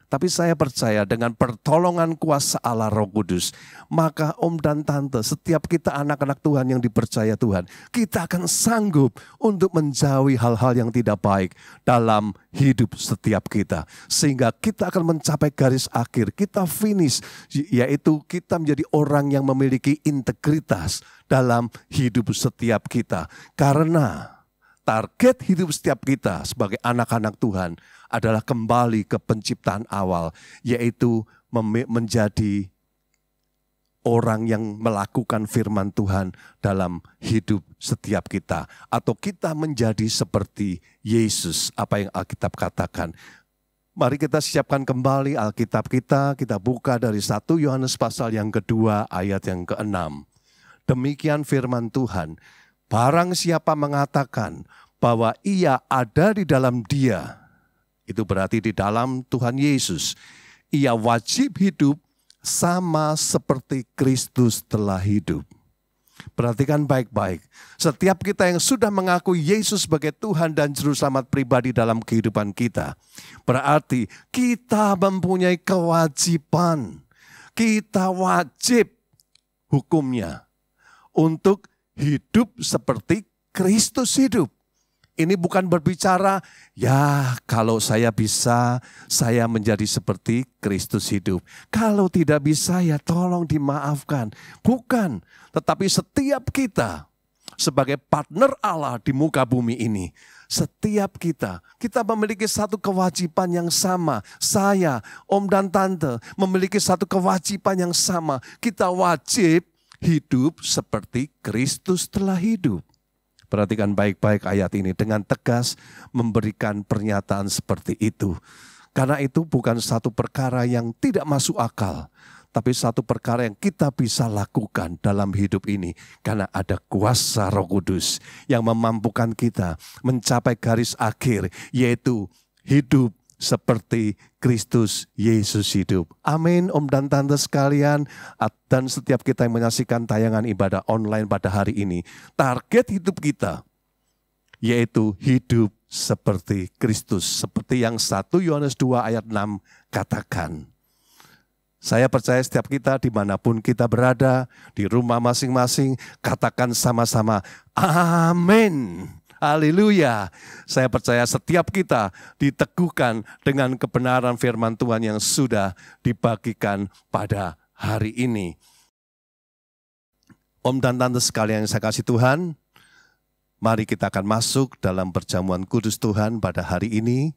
Speaker 3: Tapi saya percaya dengan pertolongan kuasa Allah Roh Kudus, maka Om dan Tante, setiap kita anak-anak Tuhan yang dipercaya Tuhan, kita akan sanggup untuk menjauhi hal-hal yang tidak baik dalam hidup setiap kita. Sehingga kita akan mencapai garis akhir, kita finish, yaitu kita menjadi orang yang memiliki integritas dalam hidup setiap kita. Karena target hidup setiap kita sebagai anak-anak Tuhan adalah kembali ke penciptaan awal, yaitu menjadi orang yang melakukan firman Tuhan dalam hidup setiap kita. Atau kita menjadi seperti Yesus, apa yang Alkitab katakan. Mari kita siapkan kembali Alkitab kita buka dari 1 Yohanes pasal yang kedua ayat yang ke-6. Demikian firman Tuhan, barang siapa mengatakan bahwa ia ada di dalam Dia, itu berarti di dalam Tuhan Yesus, ia wajib hidup sama seperti Kristus telah hidup. Perhatikan baik-baik. Setiap kita yang sudah mengakui Yesus sebagai Tuhan dan Juru Selamat pribadi dalam kehidupan kita, berarti kita mempunyai kewajiban. Kita wajib hukumnya untuk hidup seperti Kristus hidup. Ini bukan berbicara, ya kalau saya bisa, saya menjadi seperti Kristus hidup. Kalau tidak bisa, ya tolong dimaafkan. Bukan, tetapi setiap kita sebagai partner Allah di muka bumi ini, setiap kita memiliki satu kewajiban yang sama. Saya, om dan tante, memiliki satu kewajiban yang sama. Kita wajib hidup seperti Kristus telah hidup. Perhatikan baik-baik ayat ini, dengan tegas memberikan pernyataan seperti itu. Karena itu bukan satu perkara yang tidak masuk akal, tapi satu perkara yang kita bisa lakukan dalam hidup ini. Karena ada kuasa Roh Kudus yang memampukan kita mencapai garis akhir, yaitu hidup seperti Kristus Yesus hidup. Amin, om dan tante sekalian, dan setiap kita yang menyaksikan tayangan ibadah online pada hari ini. Target hidup kita yaitu hidup seperti Kristus. Seperti yang 1 Yohanes 2 ayat 6 katakan. Saya percaya setiap kita dimanapun kita berada, di rumah masing-masing, katakan sama-sama, amin. Haleluya. Saya percaya setiap kita diteguhkan dengan kebenaran firman Tuhan yang sudah dibagikan pada hari ini. Om dan tante sekalian yang saya kasih Tuhan, mari kita akan masuk dalam perjamuan kudus Tuhan pada hari ini.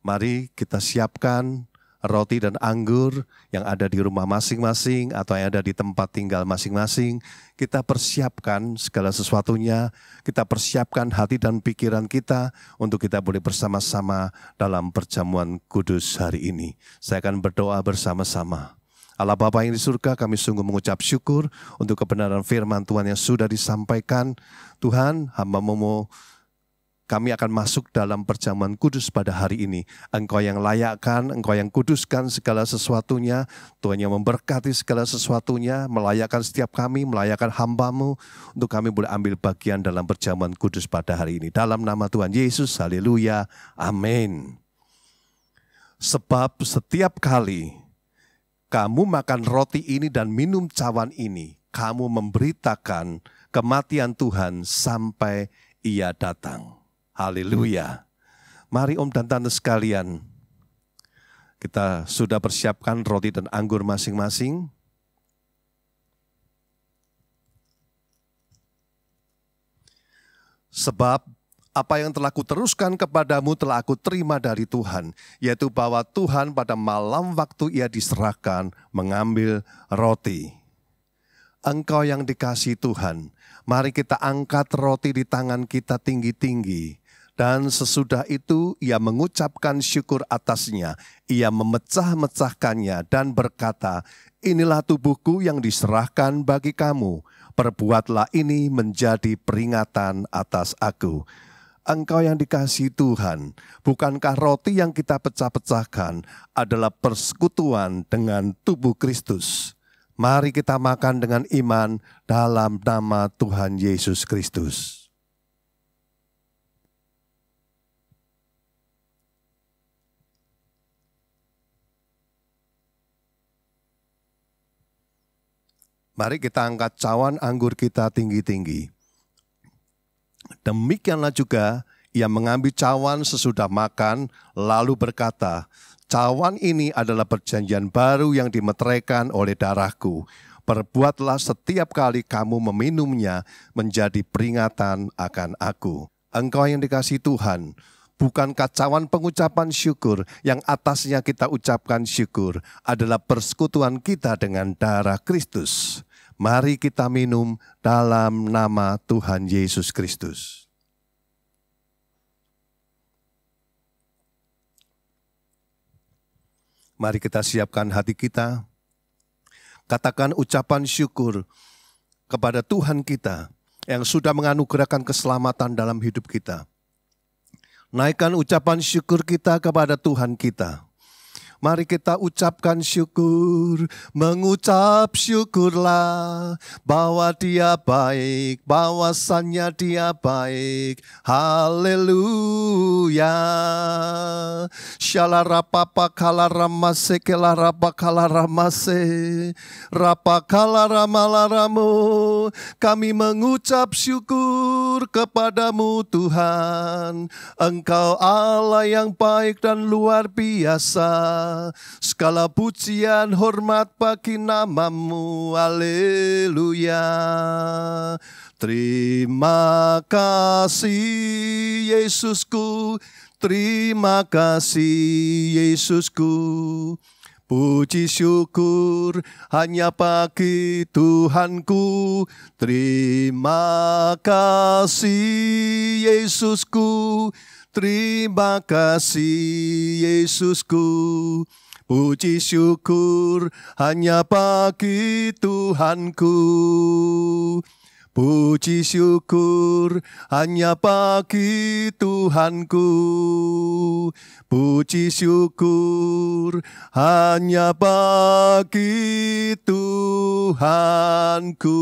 Speaker 3: Mari kita siapkan roti dan anggur yang ada di rumah masing-masing atau yang ada di tempat tinggal masing-masing. Kita persiapkan segala sesuatunya, kita persiapkan hati dan pikiran kita untuk kita boleh bersama-sama dalam perjamuan kudus hari ini. Saya akan berdoa bersama-sama. Allah Bapa yang di surga, kami sungguh mengucap syukur untuk kebenaran firman Tuhan yang sudah disampaikan. Tuhan, hamba-Mu, kami akan masuk dalam perjamuan kudus pada hari ini. Engkau yang layakkan, Engkau yang kuduskan segala sesuatunya. Tuhan yang memberkati segala sesuatunya, melayakkan setiap kami, melayakkan hamba-Mu, untuk kami boleh ambil bagian dalam perjamuan kudus pada hari ini. Dalam nama Tuhan Yesus, haleluya, amin. Sebab setiap kali kamu makan roti ini dan minum cawan ini, kamu memberitakan kematian Tuhan sampai Ia datang. Haleluya. Mari om dan tante sekalian, kita sudah persiapkan roti dan anggur masing-masing. Sebab apa yang telah kuteruskan kepadamu telah aku terima dari Tuhan, yaitu bahwa Tuhan pada malam waktu Ia diserahkan mengambil roti. Engkau yang dikasihi Tuhan, mari kita angkat roti di tangan kita tinggi-tinggi. Dan sesudah itu Ia mengucapkan syukur atasnya. Ia memecah-mecahkannya dan berkata, inilah tubuhku yang diserahkan bagi kamu. Perbuatlah ini menjadi peringatan atas aku. Engkau yang dikasihi Tuhan, bukankah roti yang kita pecah-pecahkan adalah persekutuan dengan tubuh Kristus? Mari kita makan dengan iman dalam nama Tuhan Yesus Kristus. Mari kita angkat cawan anggur kita tinggi-tinggi. Demikianlah juga Ia mengambil cawan sesudah makan, lalu berkata, cawan ini adalah perjanjian baru yang dimeteraikan oleh darahku. Perbuatlah setiap kali kamu meminumnya menjadi peringatan akan aku. Engkau yang dikasihi Tuhan, bukankah cawan pengucapan syukur yang atasnya kita ucapkan syukur adalah persekutuan kita dengan darah Kristus? Mari kita minum dalam nama Tuhan Yesus Kristus. Mari kita siapkan hati kita. Katakan ucapan syukur kepada Tuhan kita yang sudah menganugerahkan keselamatan dalam hidup kita. Naikkan ucapan syukur kita kepada Tuhan kita. Mari kita ucapkan syukur, mengucap syukurlah bahwa Dia baik, bahwasannya Dia baik. Haleluya. Shalarapapa kalaramase kelarapakalaramase. Rapakalaramalamu. Kami mengucap syukur kepadamu Tuhan. Engkau Allah yang baik dan luar biasa. Segala pujian hormat bagi namamu. Haleluya. Terima kasih Yesusku, terima kasih Yesusku. Puji syukur hanya bagi Tuhanku. Terima kasih Yesusku, terima kasih Yesusku. Puji syukur hanya bagi Tuhanku. Puji syukur hanya bagi Tuhanku. Puji syukur hanya bagi Tuhanku.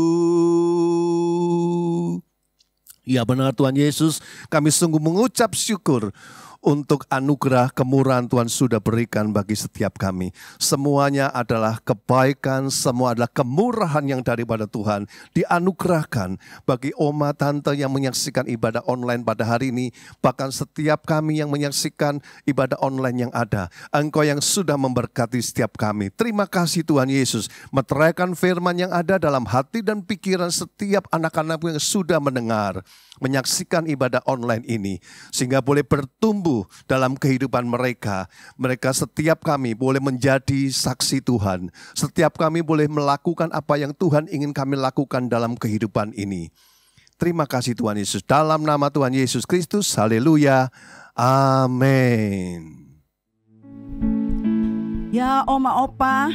Speaker 3: Ya benar Tuhan Yesus, kami sungguh mengucap syukur untuk anugerah kemurahan Tuhan sudah berikan bagi setiap kami. Semuanya adalah kebaikan, semua adalah kemurahan yang daripada Tuhan. Dianugerahkan bagi oma tante yang menyaksikan ibadah online pada hari ini. Bahkan setiap kami yang menyaksikan ibadah online yang ada. Engkau yang sudah memberkati setiap kami. Terima kasih Tuhan Yesus. Meteraikan firman yang ada dalam hati dan pikiran setiap anak-anakmu yang sudah mendengar, menyaksikan ibadah online ini. Sehingga boleh bertumbuh dalam kehidupan mereka. Mereka setiap kami boleh menjadi saksi Tuhan. Setiap kami boleh melakukan apa yang Tuhan ingin kami lakukan dalam kehidupan ini. Terima kasih Tuhan Yesus. Dalam nama Tuhan Yesus Kristus. Haleluya. Amin.
Speaker 5: Ya Oma Opa,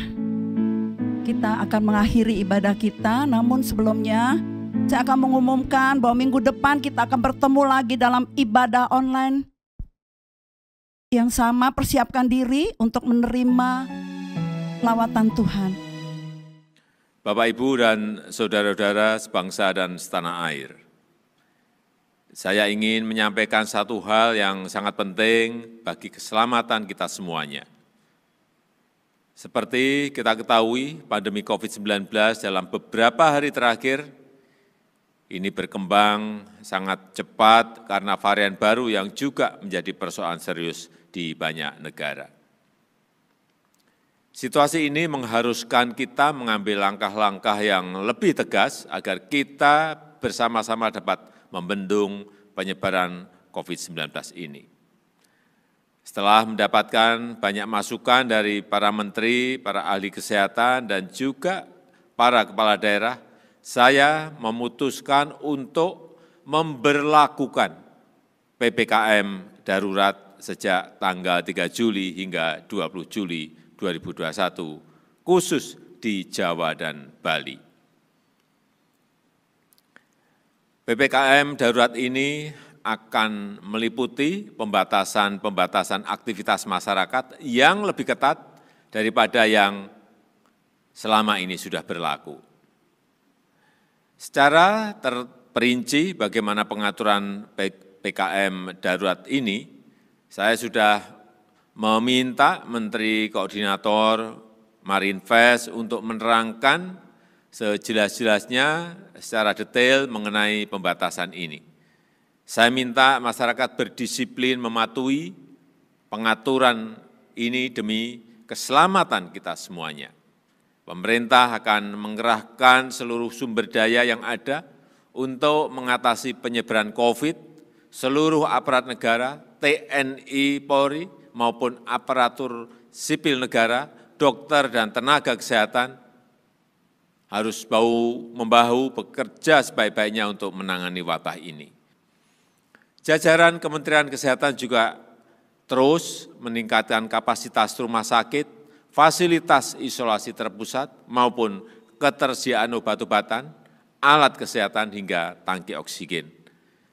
Speaker 5: kita akan mengakhiri ibadah kita. Namun sebelumnya saya akan mengumumkan bahwa minggu depan kita akan bertemu lagi dalam ibadah online yang sama. Persiapkan diri untuk menerima lawatan Tuhan.
Speaker 6: Bapak, Ibu, dan saudara-saudara sebangsa dan setanah air, saya ingin menyampaikan satu hal yang sangat penting bagi keselamatan kita semuanya. Seperti kita ketahui, pandemi COVID-19 dalam beberapa hari terakhir ini berkembang sangat cepat karena varian baru yang juga menjadi persoalan serius di banyak negara. Situasi ini mengharuskan kita mengambil langkah-langkah yang lebih tegas agar kita bersama-sama dapat membendung penyebaran COVID-19 ini. Setelah mendapatkan banyak masukan dari para menteri, para ahli kesehatan, dan juga para kepala daerah, saya memutuskan untuk memberlakukan PPKM darurat sejak tanggal 3 Juli hingga 20 Juli 2021, khusus di Jawa dan Bali. PPKM darurat ini akan meliputi pembatasan aktivitas masyarakat yang lebih ketat daripada yang selama ini sudah berlaku. Secara terperinci bagaimana pengaturan PPKM darurat ini, saya sudah meminta Menteri Koordinator Marinvest untuk menerangkan sejelas-jelasnya secara detail mengenai pembatasan ini. Saya minta masyarakat berdisiplin mematuhi pengaturan ini demi keselamatan kita semuanya. Pemerintah akan mengerahkan seluruh sumber daya yang ada untuk mengatasi penyebaran COVID. Seluruh aparat negara, TNI, Polri, maupun aparatur sipil negara, dokter dan tenaga kesehatan harus bahu-membahu bekerja sebaik-baiknya untuk menangani wabah ini. Jajaran Kementerian Kesehatan juga terus meningkatkan kapasitas rumah sakit, fasilitas isolasi terpusat maupun ketersediaan obat-obatan, alat kesehatan hingga tangki oksigen.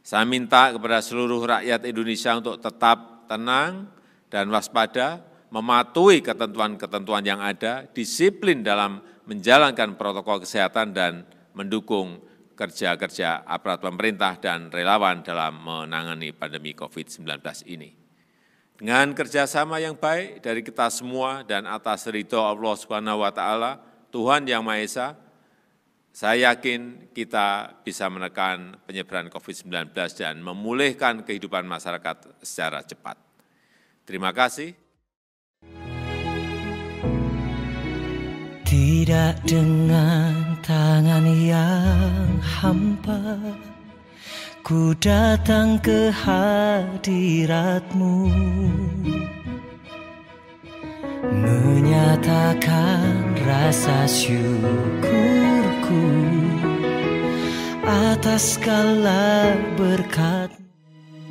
Speaker 6: Saya minta kepada seluruh rakyat Indonesia untuk tetap tenang dan waspada, mematuhi ketentuan-ketentuan yang ada, disiplin dalam menjalankan protokol kesehatan dan mendukung kerja-kerja aparat pemerintah dan relawan dalam menangani pandemi COVID-19 ini. Dengan kerjasama yang baik dari kita semua dan atas ridho Allah Subhanahu wa Ta'ala, Tuhan Yang Maha Esa, saya yakin kita bisa menekan penyebaran COVID-19 dan memulihkan kehidupan masyarakat secara cepat. Terima kasih.
Speaker 7: Tidak dengan tangan yang hampa, ku datang ke hadirat-Mu, menyatakan rasa syukurku atas segala berkat.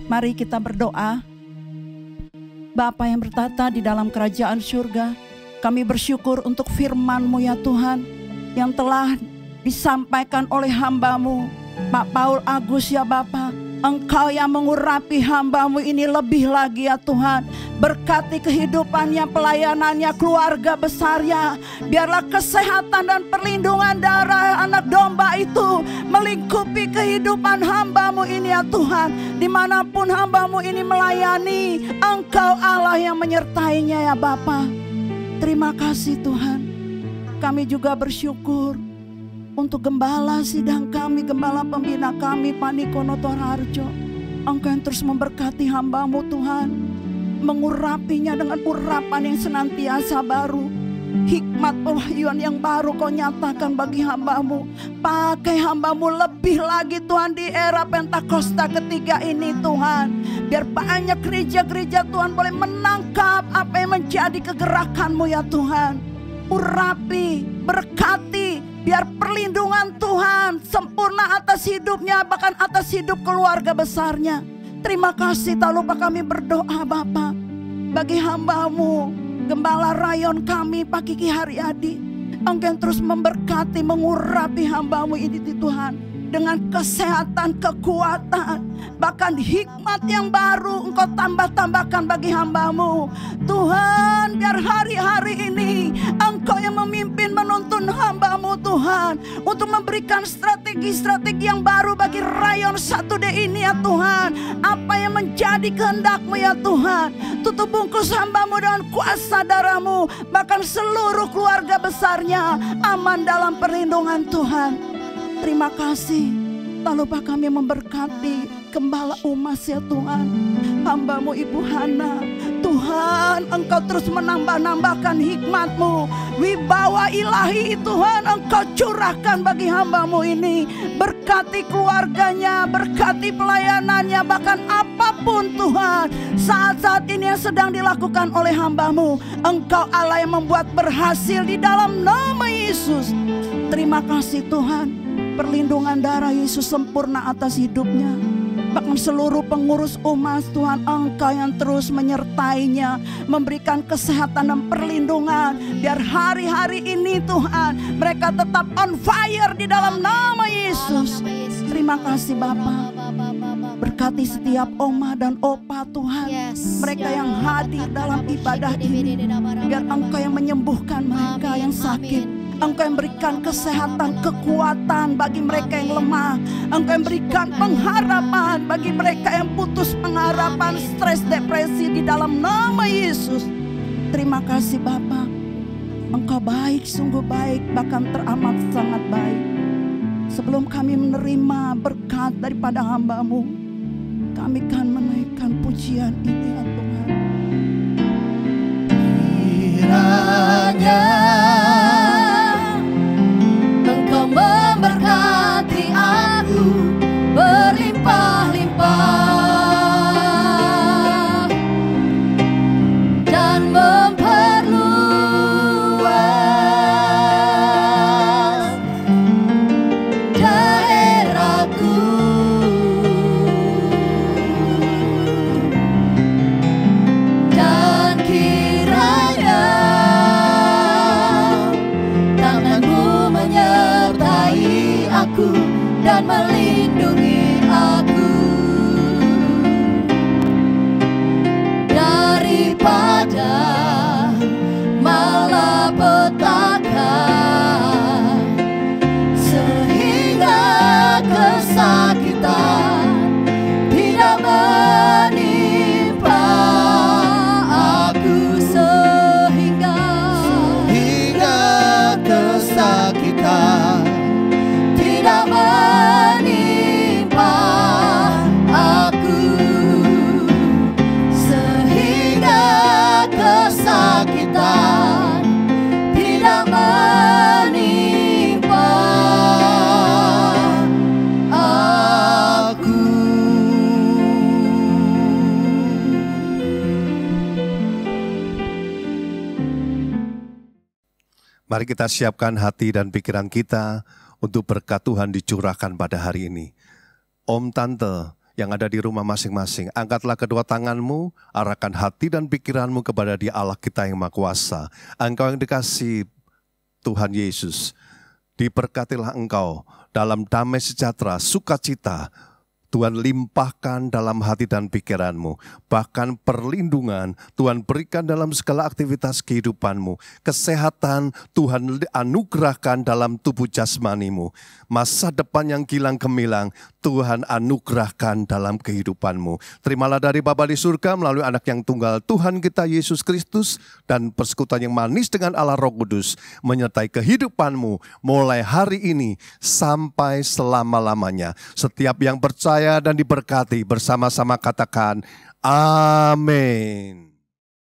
Speaker 5: Mari kita berdoa. Bapa yang bertata di dalam kerajaan surga, kami bersyukur untuk firman-Mu ya Tuhan, yang telah disampaikan oleh hamba-Mu, Pak Paul Agus ya Bapa. Engkau yang mengurapi hamba-Mu ini lebih lagi ya Tuhan. Berkati kehidupannya, pelayanannya, keluarga besarnya. Biarlah kesehatan dan perlindungan darah anak domba itu melingkupi kehidupan hamba-Mu ini ya Tuhan. Dimanapun hamba-Mu ini melayani, Engkau Allah yang menyertainya ya Bapa. Terima kasih Tuhan. Kami juga bersyukur untuk gembala sidang kami, gembala pembina kami, Pak Niko Notoharjo. Engkau yang terus memberkati hamba-Mu Tuhan, mengurapinya dengan urapan yang senantiasa baru. Hikmat pewahyuan yang baru Kau nyatakan bagi hamba-Mu. Pakai hamba-Mu lebih lagi Tuhan di era Pentakosta ketiga ini Tuhan. Biar banyak gereja-gereja Tuhan boleh menangkap apa yang menjadi kegerakan-Mu ya Tuhan. Urapi, berkati, biar perlindungan Tuhan sempurna atas hidupnya, bahkan atas hidup keluarga besarnya. Terima kasih, tak lupa kami berdoa Bapa bagi hamba-Mu, Gembala Rayon kami Pak Kiki Haryadi. Engkau yang terus memberkati, mengurapi hamba-Mu ini Tuhan, dengan kesehatan, kekuatan, bahkan hikmat yang baru Engkau tambah-tambahkan bagi hamba-Mu. Tuhan, biar hari-hari ini Engkau yang memimpin menuntun hamba-Mu Tuhan, untuk memberikan strategi-strategi yang baru bagi Rayon 1D ini ya Tuhan. Apa yang menjadi kehendak-Mu ya Tuhan. Tutup bungkus hamba-Mu dengan kuasa darah-Mu, bahkan seluruh keluarga besarnya aman dalam perlindungan Tuhan. Terima kasih. Tak lupa kami memberkati Gembala Umas ya Tuhan, hamba-Mu Ibu Hana. Tuhan, Engkau terus menambah-nambahkan hikmat-Mu, wibawa ilahi Tuhan Engkau curahkan bagi hamba-Mu ini. Berkati keluarganya, berkati pelayanannya, bahkan apapun Tuhan saat-saat ini yang sedang dilakukan oleh hamba-Mu. Engkau Allah yang membuat berhasil di dalam nama Yesus. Terima kasih Tuhan. Perlindungan darah Yesus sempurna atas hidupnya, bahkan seluruh pengurus umat Tuhan. Engkau yang terus menyertainya, memberikan kesehatan dan perlindungan. Biar hari-hari ini Tuhan mereka tetap on fire di dalam nama Yesus. Terima kasih Bapa. Berkati setiap oma dan opa Tuhan, mereka yang hadir dalam ibadah ini. Biar Engkau yang menyembuhkan mereka yang sakit. Engkau yang berikan kesehatan, kekuatan bagi mereka yang lemah. Engkau yang berikan pengharapan bagi mereka yang putus pengharapan, stres, depresi di dalam nama Yesus. Terima kasih Bapa. Engkau baik, sungguh baik, bahkan teramat sangat baik. Sebelum kami menerima berkat daripada hamba-Mu, kami akan menaikkan pujian ini ya Tuhan. Kiranya Engkau memberkati aku berlimpah-limpah dan memperluas daerahku.
Speaker 2: Tuhan melindungi aku daripada malapetaka, sehingga kesakitan tidak menimpa aku, sehingga
Speaker 1: kesakitan
Speaker 2: tidak menimpa aku, sehingga kesakitan tidak menimpa aku.
Speaker 3: Mari kita siapkan hati dan pikiran kita untuk berkat Tuhan dicurahkan pada hari ini. Om, Tante yang ada di rumah masing-masing, angkatlah kedua tanganmu, arahkan hati dan pikiranmu kepada Dia Allah kita yang Maha Kuasa. Engkau yang dikasihi Tuhan Yesus, diberkatilah engkau dalam damai sejahtera, sukacita. Tuhan limpahkan dalam hati dan pikiranmu. Bahkan perlindungan Tuhan berikan dalam segala aktivitas kehidupanmu. Kesehatan Tuhan anugerahkan dalam tubuh jasmanimu. Masa depan yang gilang gemilang Tuhan anugerahkan dalam kehidupanmu. Terimalah dari Bapa di surga melalui anak yang tunggal Tuhan kita Yesus Kristus dan persekutuan yang manis dengan Allah Roh Kudus menyertai kehidupanmu mulai hari ini sampai selama-lamanya. Setiap yang percaya dan diberkati bersama-sama katakan amin.